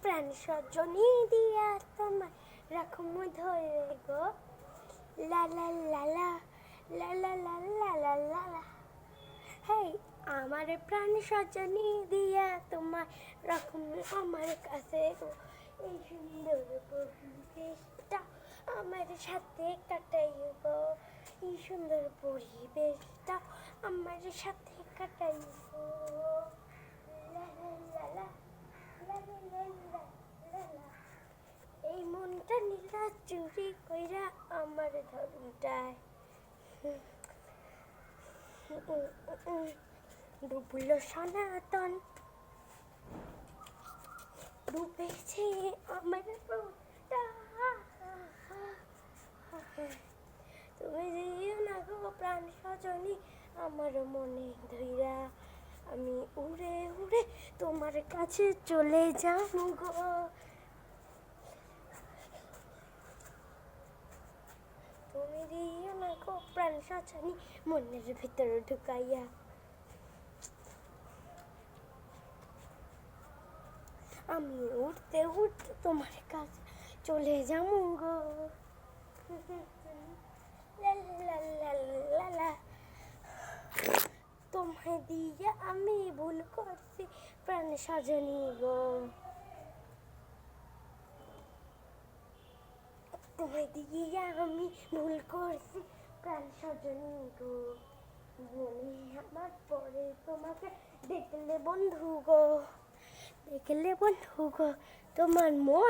প্রাণ সজনী দিয়া তোমায় রাখম ধরে গো, লা লা লা লা লা লা লা লা লা লা লা। হেই, আমার প্রাণ সজনী দিয়া তোমায় রাখম আমার কাছে গো, এই সুন্দর পরিবেশটা আমার সাথে কাটাইও গো, এই সুন্দর পরিবেশটা আমার সাথে কাটাইও গো, লা লা লা লা লা লা লা লা লা লা। এই মনটা নীলা চুরি কইরা আমার ধরমটায় ডুবলো সনাতন, ডুবেছে আমার প্রাণটা। তুমি যেও না গো প্রাণ সজনী আমার মনে ধইরা, আমি উড়ে উড়ে তোমার কাছে চলে যাব গো। তুমি দিও না গো প্রাণ সজনী মনের ভিতরে ঢুকাইয়া, আমি উঠতে উঠতে তোমার কাছে চলে যাবো গো, লা লা লা লা লা। তোমায় দিয়ে আমি ভুল করছি প্রাণ সজনী গো, তোমায় দিয়ে আমি ভুল করছি প্রাণ সজনী গো। মনে আমার পরে তোমাকে দেখলে বন্ধু গো, দেখলে বন্ধু গো, তোমার মন